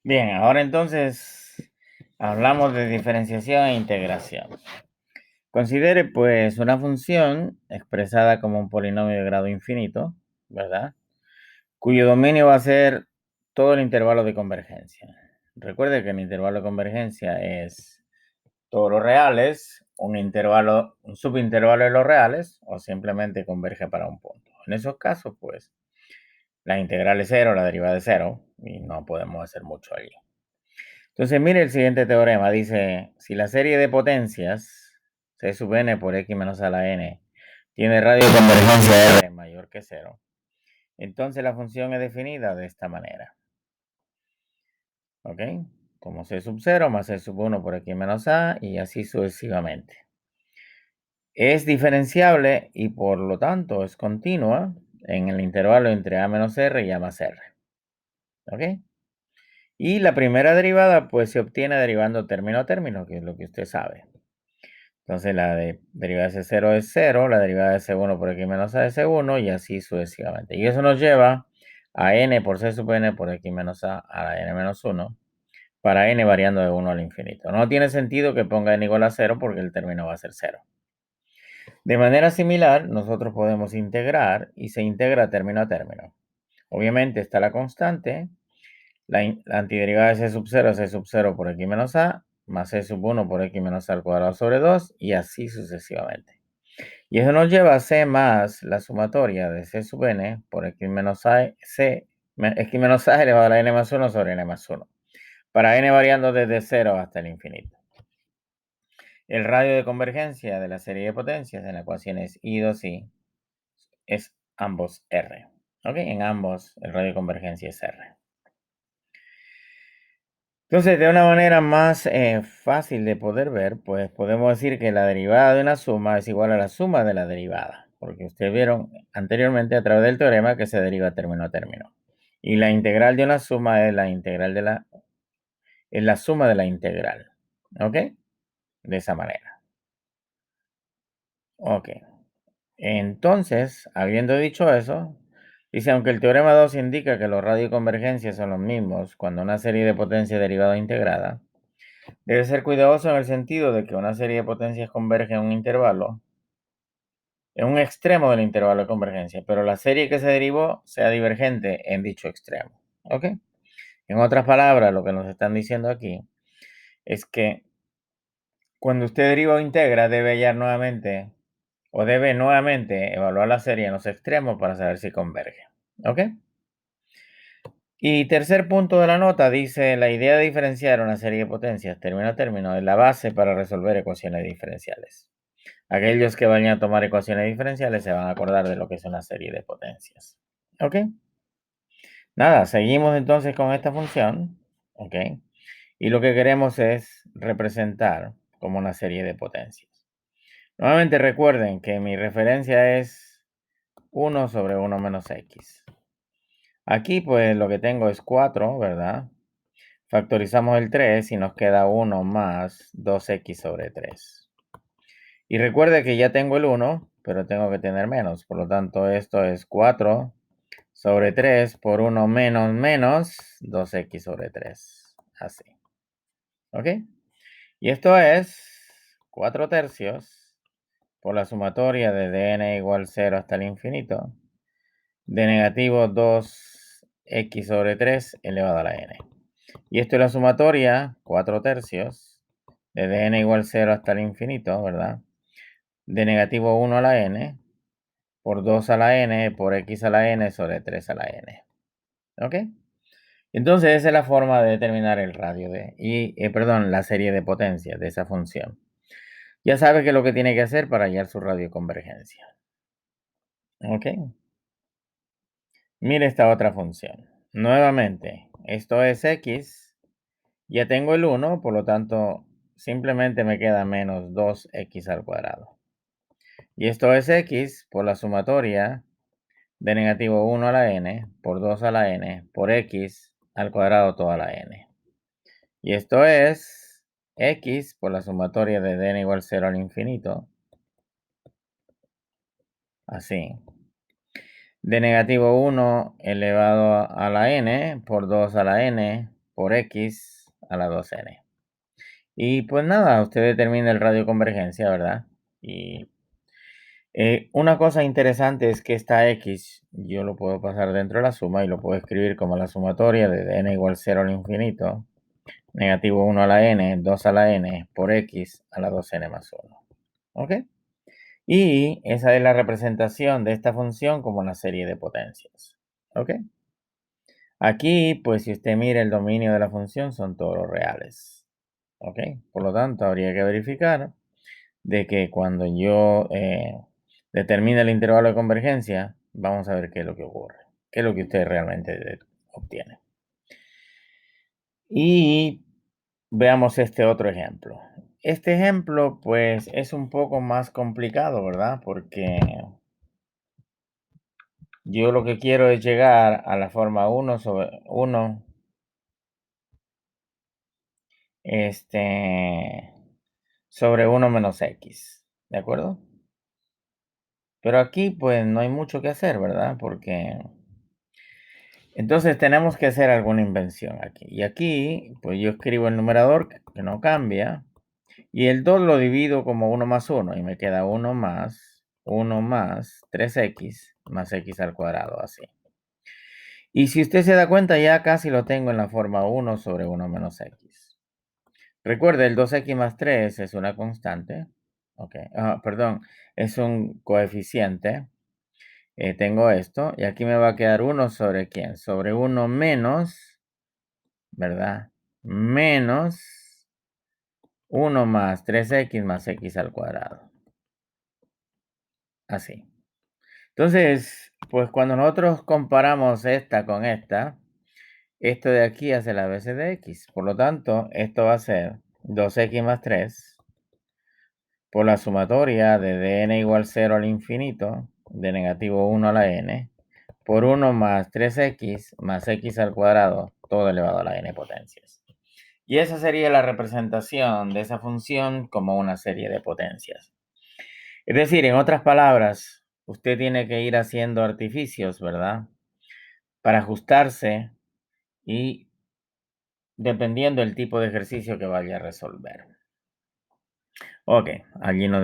Bien, ahora entonces hablamos de diferenciación e integración. Considere pues una función expresada como un polinomio de grado infinito, ¿verdad? Cuyo dominio va a ser todo el intervalo de convergencia. Recuerde que el intervalo de convergencia es todos los reales, un subintervalo de los reales, o simplemente converge para un punto. En esos casos, pues, la integral es cero, la derivada es cero, y no podemos hacer mucho allí. Entonces, mire el siguiente teorema. Dice, si la serie de potencias C sub n por x menos a la n tiene radio de convergencia r mayor que cero, entonces la función es definida de esta manera. ¿Ok? Como C sub 0 más C sub 1 por x menos a y así sucesivamente. Es diferenciable y por lo tanto es continua en el intervalo entre a menos r y a más r. ¿Ok? Y la primera derivada pues se obtiene derivando término a término, que es lo que usted sabe. Entonces la derivada de C0 es 0, la derivada de C1 por x menos a es C1 y así sucesivamente. Y eso nos lleva a n por C sub n por x menos a la n menos 1 para n variando de 1 al infinito. No tiene sentido que ponga n igual a 0 porque el término va a ser 0. De manera similar, nosotros podemos integrar y se integra término a término. Obviamente está la constante, la antiderivada de C sub 0 es C sub 0 por x menos a más C sub 1 por x menos a al cuadrado sobre 2 y así sucesivamente. Y eso nos lleva a C más la sumatoria de C sub n por x menos a, x menos a elevado a la n más 1 sobre n más 1. Para n variando desde 0 hasta el infinito. El radio de convergencia de la serie de potencias en la ecuación es I2I es ambos R. ¿Ok? En ambos el radio de convergencia es R. Entonces, de una manera más fácil de poder ver, pues podemos decir que la derivada de una suma es igual a la suma de la derivada, porque ustedes vieron anteriormente a través del teorema que se deriva término a término. Y la integral de una suma es la integral es la suma de la integral. ¿Ok? De esa manera. Ok. Entonces, habiendo dicho eso, dice, aunque el teorema 2 indica que los radioconvergencias son los mismos cuando una serie de potencias derivada integrada, debe ser cuidadoso en el sentido de que una serie de potencias converge en un intervalo, en un extremo del intervalo de convergencia, pero la serie que se derivó sea divergente en dicho extremo. ¿Ok? En otras palabras, lo que nos están diciendo aquí es que cuando usted deriva o integra, debe hallar nuevamente, o debe nuevamente evaluar la serie en los extremos para saber si converge. ¿Ok? Y tercer punto de la nota dice, la idea de diferenciar una serie de potencias término a término es la base para resolver ecuaciones diferenciales. Aquellos que vayan a tomar ecuaciones diferenciales se van a acordar de lo que es una serie de potencias. ¿Ok? Nada, seguimos entonces con esta función. ¿Ok? Y lo que queremos es representar como una serie de potencias. Nuevamente recuerden que mi referencia es 1 sobre 1 menos x. Aquí pues lo que tengo es 4, ¿verdad? Factorizamos el 3 y nos queda 1 más 2x sobre 3. Y recuerde que ya tengo el 1, pero tengo que tener menos. Por lo tanto, esto es 4 sobre 3 por 1 menos menos 2x sobre 3. Así. ¿Ok? Y esto es 4 tercios por la sumatoria de dn igual 0 hasta el infinito de negativo 2x sobre 3 elevado a la n. Y esto es la sumatoria, 4 tercios, de dn igual 0 hasta el infinito, ¿verdad? De negativo 1 a la n, por 2 a la n, por x a la n, sobre 3 a la n. ¿Ok? Entonces esa es la forma de determinar el radio la serie de potencias de esa función. Ya sabe qué es lo que tiene que hacer para hallar su radio convergencia. ¿Ok? Mire esta otra función. Nuevamente, esto es x. Ya tengo el 1, por lo tanto, simplemente me queda menos 2x al cuadrado. Y esto es x por la sumatoria de negativo 1 a la n, por 2 a la n, por x al cuadrado toda la n. Y esto es x por la sumatoria de n igual 0 al infinito. Así. De negativo 1 elevado a la n, por 2 a la n, por x a la 2n. Y pues nada, usted determina el radio de convergencia, ¿verdad? Y una cosa interesante es que esta x yo lo puedo pasar dentro de la suma y lo puedo escribir como la sumatoria de n igual 0 al infinito, negativo 1 a la n, 2 a la n, por x a la 2n más 1. ¿Ok? Y esa es la representación de esta función como una serie de potencias. ¿Ok? Aquí, pues si usted mira el dominio de la función, son todos los reales. ¿Ok? Por lo tanto, habría que verificar de que cuando yo determine el intervalo de convergencia, vamos a ver qué es lo que ocurre, qué es lo que usted realmente obtiene. Y veamos este otro ejemplo. Este ejemplo, pues, es un poco más complicado, ¿verdad? Porque yo lo que quiero es llegar a la forma 1 sobre 1, sobre 1 menos x, ¿de acuerdo? Pero aquí, pues, no hay mucho que hacer, ¿verdad? Porque entonces tenemos que hacer alguna invención aquí. Y aquí, pues yo escribo el numerador que no cambia. Y el 2 lo divido como 1 más 1. Y me queda 1 más 3x más x al cuadrado, así. Y si usted se da cuenta, ya casi lo tengo en la forma 1 sobre 1 menos x. Recuerde, el 2x más 3 es una constante. Ok, perdón, es un coeficiente. Tengo esto. Y aquí me va a quedar 1 sobre ¿quién? Sobre 1 menos, ¿verdad? Menos 1 más 3x más x al cuadrado. Así. Entonces, pues cuando nosotros comparamos esta con esta, esto de aquí hace las veces de x. Por lo tanto, esto va a ser 2x más 3 por la sumatoria de dn igual 0 al infinito, de negativo 1 a la n, por 1 más 3x más x al cuadrado, todo elevado a la n potencias. Y esa sería la representación de esa función como una serie de potencias. Es decir, en otras palabras, usted tiene que ir haciendo artificios, ¿verdad? Para ajustarse y dependiendo del tipo de ejercicio que vaya a resolver. Ok, allí nos